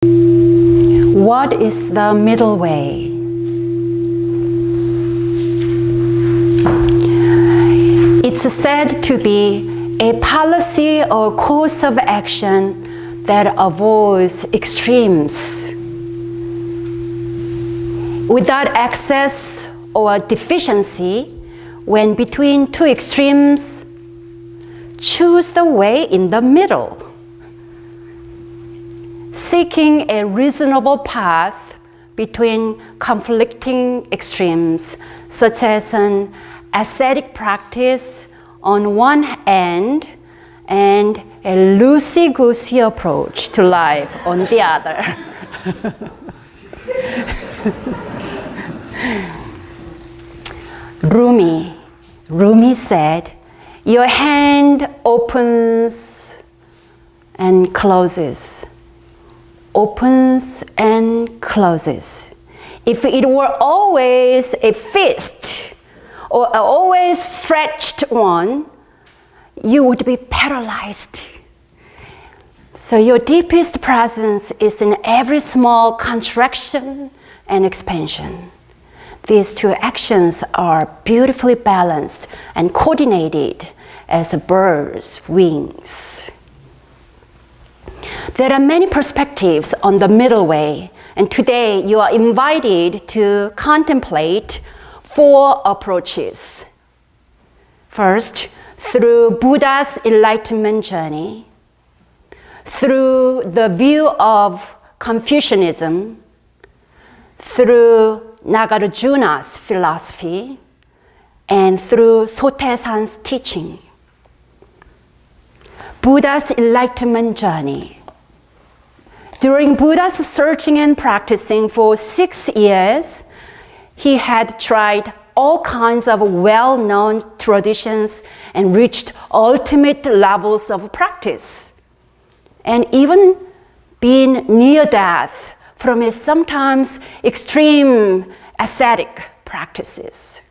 What is the middle way? It's said to be a policy or course of action that avoids extremes. Without excess or deficiency, when between two extremes, choose the way in the middle. Seeking a reasonable path between conflicting extremes, such as an ascetic practice on one end and a loosey-goosey approach to life on the other. Rumi said, your hand opens and closes. Opens and closes. If it were always a fist or always stretched one, you would be paralyzed. So your deepest presence is in every small contraction and expansion. These two actions are beautifully balanced and coordinated as a bird's wings. There are many perspectives on the middle way, and today you are invited to contemplate 4 approaches. First, through Buddha's enlightenment journey, through the view of Confucianism, through Nagarjuna's philosophy, and through Sotaesan's teaching. Buddha's enlightenment journey. During Buddha's searching and practicing for 6 years, he had tried all kinds of well-known traditions and reached ultimate levels of practice, and even been near death from his sometimes extreme ascetic practices.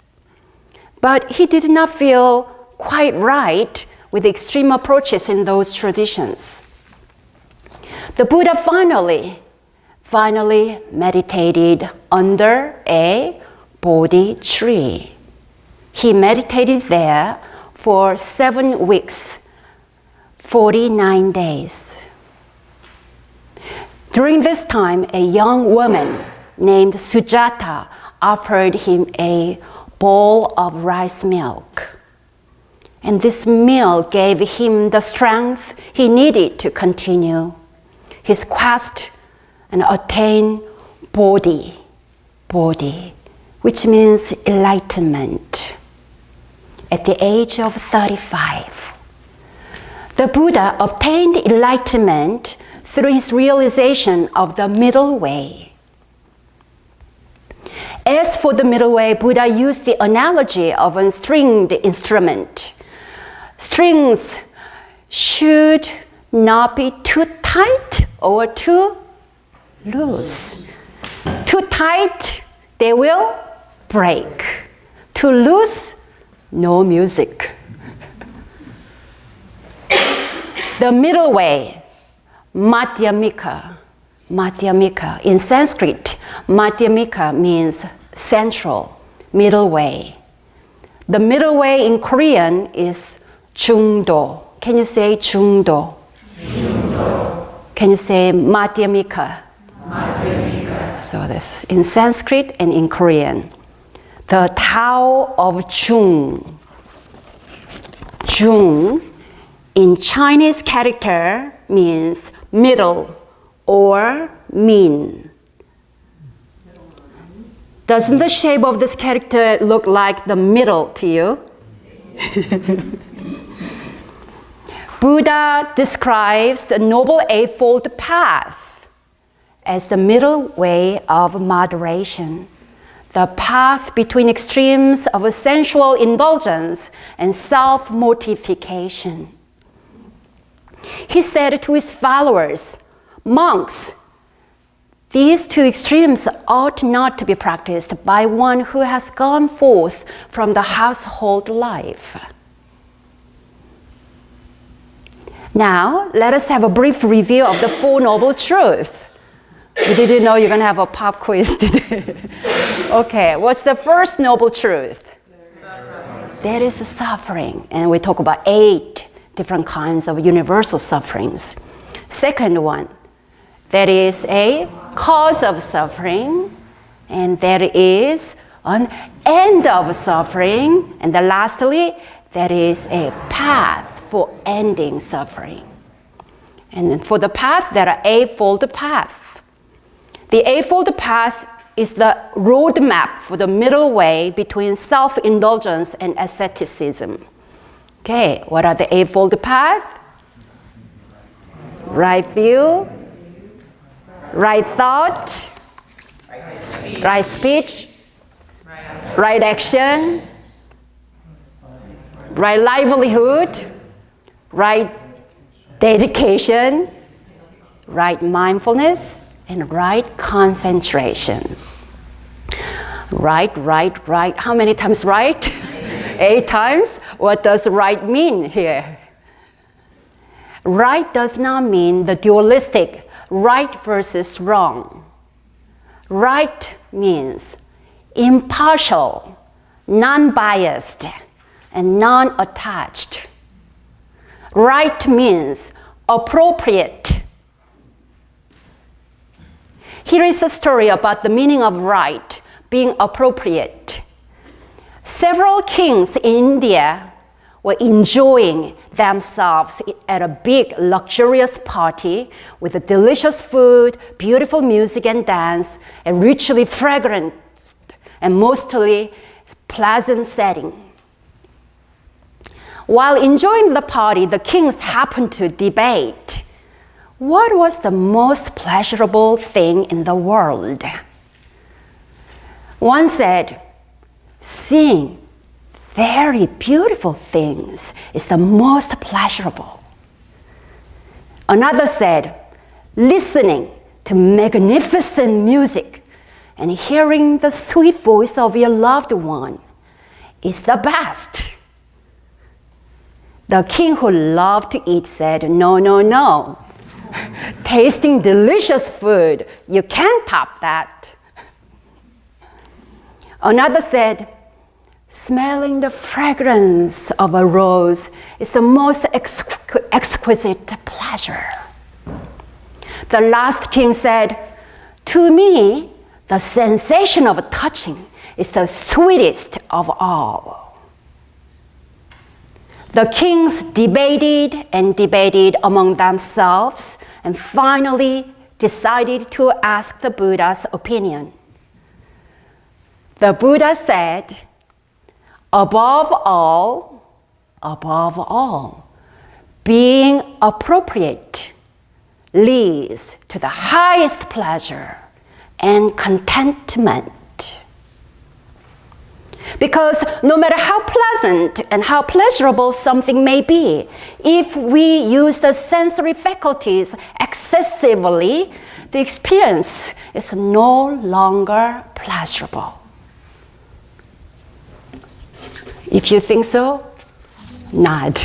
But he did not feel quite right with extreme approaches in those traditions. The Buddha finally meditated under a Bodhi tree. He meditated there for 7 weeks, 49 days. During this time, a young woman named Sujata offered him a bowl of rice milk. And this meal gave him the strength he needed to continue his quest and attain Bodhi, which means enlightenment, at the age of 35. The Buddha obtained enlightenment through his realization of the middle way. As for the middle way, Buddha used the analogy of a stringed instrument. Strings should not be too tight or too loose. Too tight, they will break. Too loose, no music. The middle way, Madhyamika. In Sanskrit, Madhyamika means central, middle way. The middle way in Korean is Jungdo. Can you say Jungdo? Can you say Madhyamika? So this in Sanskrit and in Korean. The Tao of Jung. Jung in Chinese character means middle or mean. Doesn't the shape of this character look like the middle to you? Buddha describes the Noble Eightfold Path as the middle way of moderation, the path between extremes of sensual indulgence and self-mortification. He said to his followers, monks, these two extremes ought not to be practiced by one who has gone forth from the household life. Now, let us have a brief review of the Four Noble Truths. You didn't know you're going to have a pop quiz today. Okay, what's the first noble truth? There is suffering. And we talk about 8 different kinds of universal sufferings. Second one, there is a cause of suffering, and there is an end of suffering, and then lastly, there is a path for ending suffering. And then for the path, there are Eightfold Path. The Eightfold Path is the roadmap for the middle way between self-indulgence and asceticism. Okay, what are the Eightfold Path? Right view, right thought, right speech, right action, right livelihood, right dedication, right mindfulness, and right concentration. Right. How many times right? 8 times. What does right mean here? Right does not mean the dualistic right versus wrong. Right means impartial, non-biased, and non-attached. Right means appropriate. Here is a story about the meaning of right being appropriate. Several kings in India were enjoying themselves at a big luxurious party with delicious food, beautiful music and dance, a richly fragrant and mostly pleasant setting. While enjoying the party, the kings happened to debate what was the most pleasurable thing in the world. One said, seeing very beautiful things is the most pleasurable. Another said, listening to magnificent music and hearing the sweet voice of your loved one is the best. The king who loved to eat said, no. Tasting delicious food, you can't top that. Another said, smelling the fragrance of a rose is the most exquisite pleasure. The last king said, to me, the sensation of touching is the sweetest of all. The kings debated and debated among themselves and finally decided to ask the Buddha's opinion. The Buddha said, above all, being appropriate leads to the highest pleasure and contentment. Because no matter how pleasant and how pleasurable something may be, if we use the sensory faculties excessively, the experience is no longer pleasurable. If you think so, nod.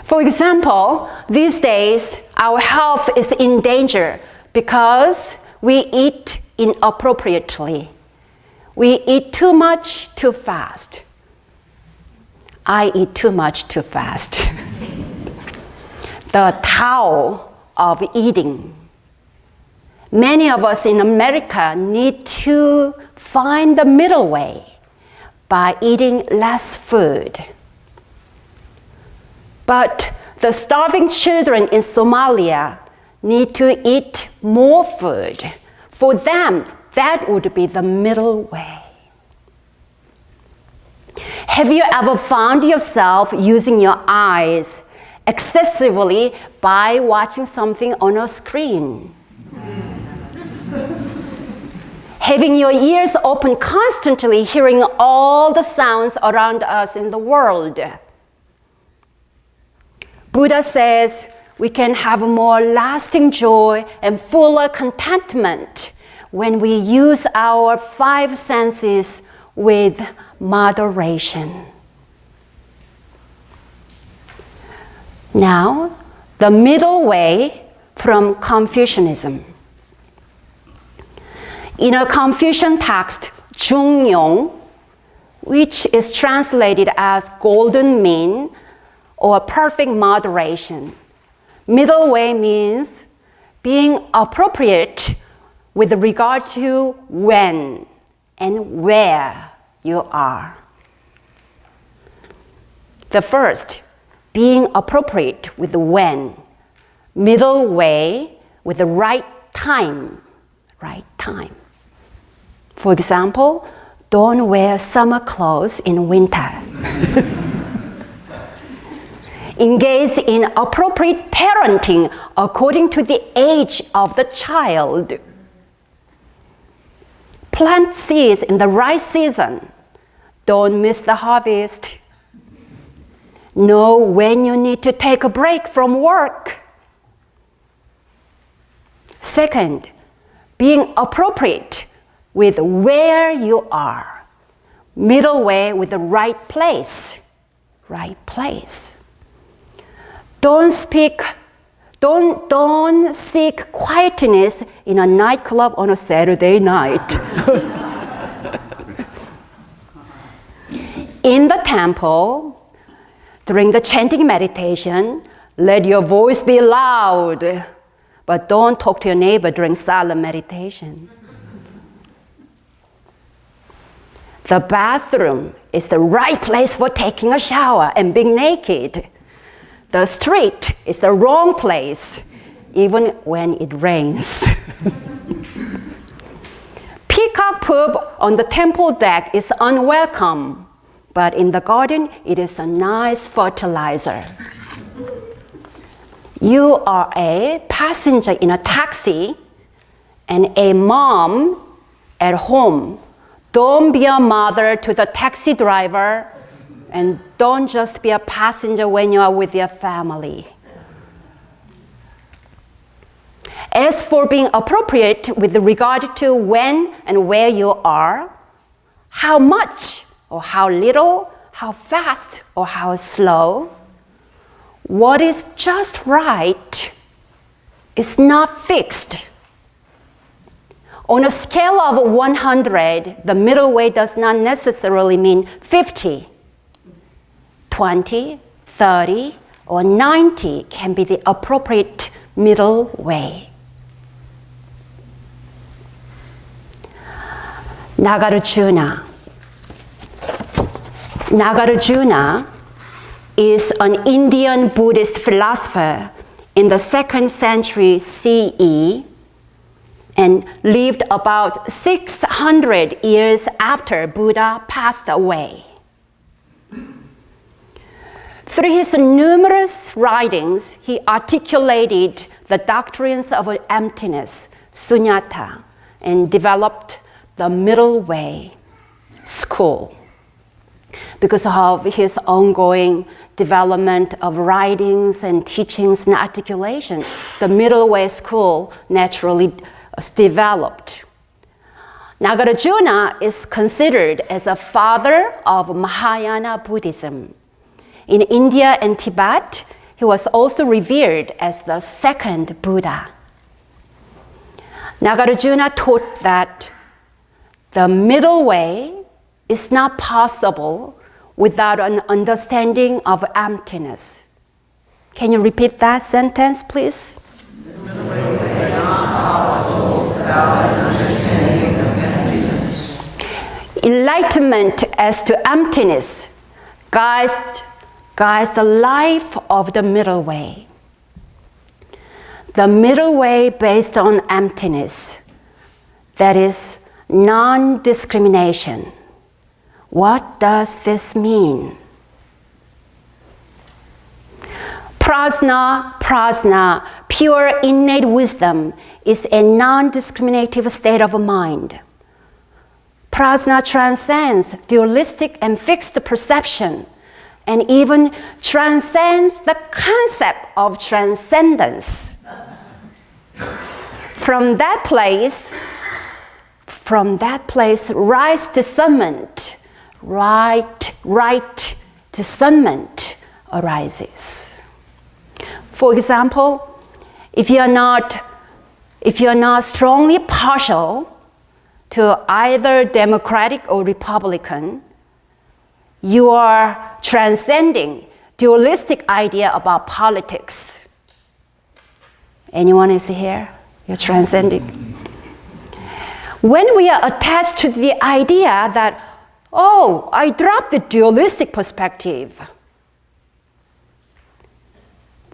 For example, these days, our health is in danger because we eat inappropriately. We eat too much too fast. I eat too much too fast. The Tao of eating. Many of us in America need to find the middle way by eating less food. But the starving children in Somalia need to eat more food. For them, that would be the middle way. Have you ever found yourself using your eyes excessively by watching something on a screen? Having your ears open constantly, hearing all the sounds around us in the world. Buddha says we can have more lasting joy and fuller contentment when we use our 5 senses with moderation. Now, the middle way from Confucianism. In a Confucian text, 중용, which is translated as golden mean or perfect moderation, middle way means being appropriate with regard to when and where you are. The first, being appropriate with the when. Middle way with the right time. Right time. For example, don't wear summer clothes in winter. Engage in appropriate parenting according to the age of the child. Plant seeds in the right season. Don't miss the harvest. Know when you need to take a break from work. Second, being appropriate with where you are. Middle way with the right place. Right place. Don't seek quietness in a nightclub on a Saturday night. In the temple, during the chanting meditation, let your voice be loud, but don't talk to your neighbor during silent meditation. The bathroom is the right place for taking a shower and being naked. The street is the wrong place, even when it rains. Peacock poop on the temple deck is unwelcome, but in the garden, it is a nice fertilizer. You are a passenger in a taxi and a mom at home. Don't be a mother to the taxi driver, and don't just be a passenger when you are with your family. As for being appropriate with regard to when and where you are, how much or how little, how fast or how slow, what is just right is not fixed. On a scale of 100, the middle way does not necessarily mean 50. 20, 30, or 90 can be the appropriate middle way. Nagarjuna. Nagarjuna is an Indian Buddhist philosopher in the 2nd century CE and lived about 600 years after Buddha passed away. Through his numerous writings, he articulated the doctrines of emptiness, sunyata, and developed the middle way school. Because of his ongoing development of writings and teachings and articulation, the middle way school naturally developed. Nagarjuna is considered as a father of Mahayana Buddhism. In India and Tibet, he was also revered as the second Buddha. Nagarjuna taught that the middle way is not possible without an understanding of emptiness. Can you repeat that sentence, please? The middle way is not possible without an understanding of emptiness. Enlightenment as to emptiness guides the life of the middle way. The middle way based on emptiness, that is non-discrimination. What does this mean? Prajna, pure innate wisdom, is a non-discriminative state of mind. Prajna transcends dualistic and fixed perception and even transcends the concept of transcendence. From that place, rise discernment, right discernment arises. For example, if you're not strongly partial to either Democratic or Republican, you are transcending dualistic idea about politics. Anyone is here? You're transcending. When we are attached to the idea that, oh, I dropped the dualistic perspective,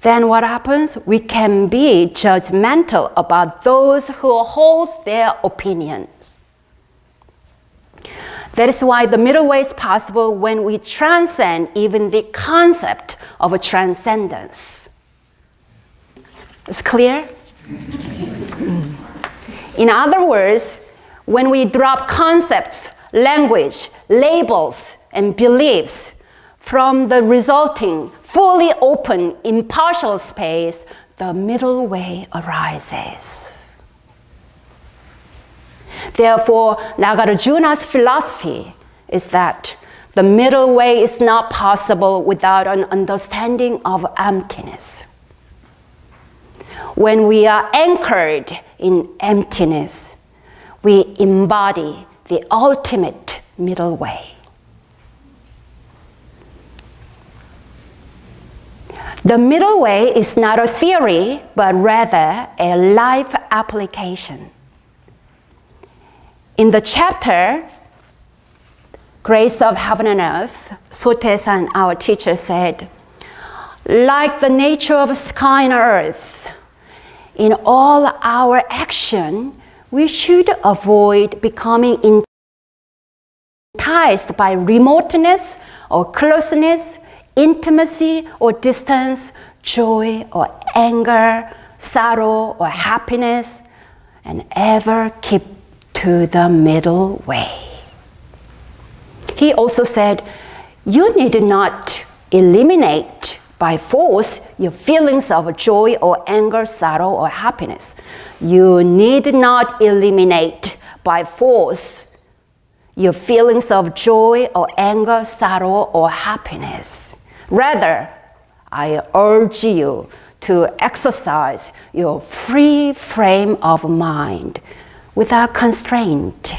then what happens? We can be judgmental about those who hold their opinions. That is why the middle way is possible when we transcend even the concept of a transcendence. Is it clear? In other words, when we drop concepts, language, labels, and beliefs from the resulting, fully open, impartial space, the middle way arises. Therefore, Nagarjuna's philosophy is that the middle way is not possible without an understanding of emptiness. When we are anchored in emptiness, we embody the ultimate middle way. The middle way is not a theory, but rather a life application. In the chapter, Grace of Heaven and Earth, Sote-san, our teacher, said, like the nature of sky and earth, in all our action, we should avoid becoming enticed by remoteness or closeness, intimacy or distance, joy or anger, sorrow or happiness, and ever keep to the middle way. He also said, you need not eliminate by force your feelings of joy or anger, sorrow or happiness. You need not eliminate by force your feelings of joy or anger, sorrow or happiness. Rather, I urge you to exercise your free frame of mind without constraint.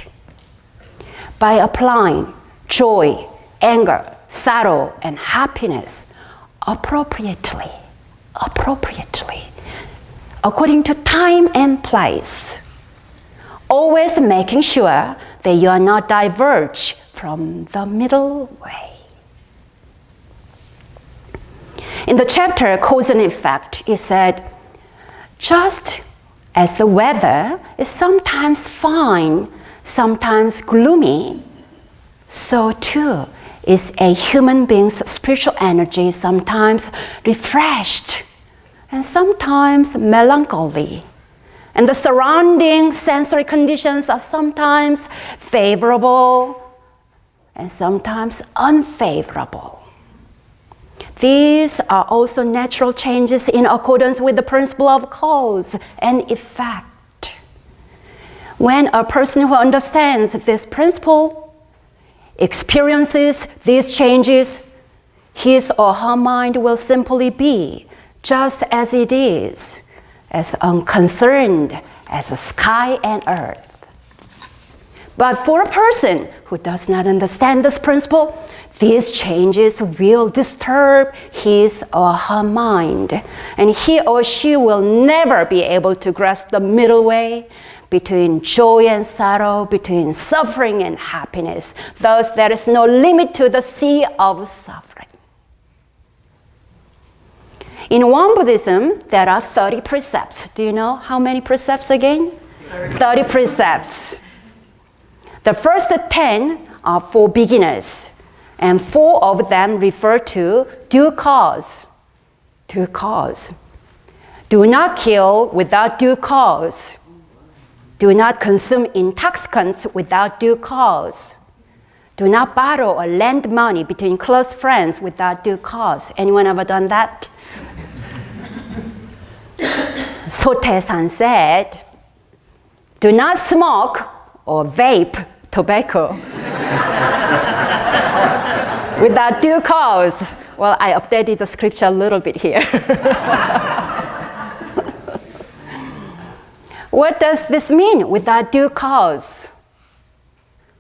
By applying joy, anger, sorrow, and happiness appropriately, according to time and place, always making sure that you are not diverge from the middle way. In the chapter Cause and Effect, it said, just as the weather is sometimes fine, sometimes gloomy, so too is a human being's spiritual energy sometimes refreshed and sometimes melancholy. And the surrounding sensory conditions are sometimes favorable and sometimes unfavorable. These are also natural changes in accordance with the principle of cause and effect. When a person who understands this principle experiences these changes, his or her mind will simply be just as it is, as unconcerned as the sky and earth. But for a person who does not understand this principle, these changes will disturb his or her mind, and he or she will never be able to grasp the middle way between joy and sorrow, between suffering and happiness. Thus, there is no limit to the sea of suffering. In Won Buddhism, there are 30 precepts. Do you know how many precepts again? 30 precepts. The first 10 are for beginners, and 4 of them refer to due cause. Due cause. Do not kill without due cause. Do not consume intoxicants without due cause. Do not borrow or lend money between close friends without due cause. Anyone ever done that? Sote-san said, do not smoke or vape tobacco without due cause. Well, I updated the scripture a little bit here. What does this mean without due cause?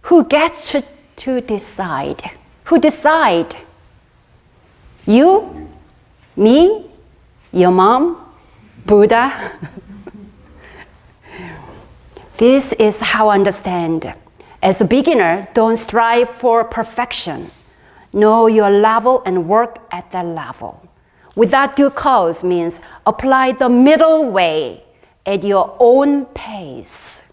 Who gets to decide? Who decide? You? Me? Your mom? Buddha? This is how I understand. As a beginner, don't strive for perfection. Know your level and work at that level. Without due cause means apply the middle way at your own pace.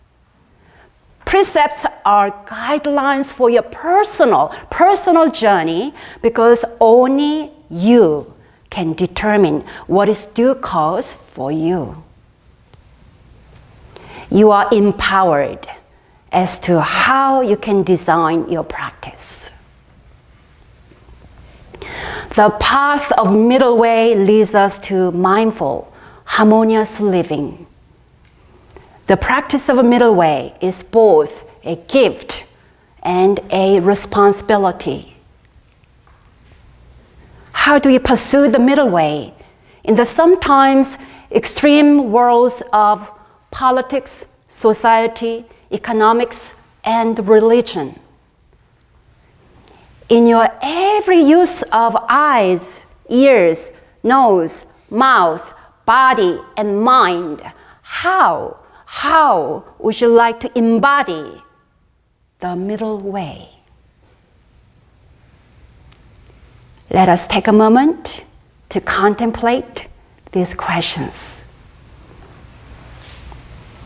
Precepts are guidelines for your personal journey because only you can determine what is due cause for you. You are empowered as to how you can design your practice. The path of middle way leads us to mindful, harmonious living. The practice of a middle way is both a gift and a responsibility. How do we pursue the middle way in the sometimes extreme worlds of politics, society, economics, and religion? In your every use of eyes, ears, nose, mouth, body, and mind, how would you like to embody the middle way? Let us take a moment to contemplate these questions.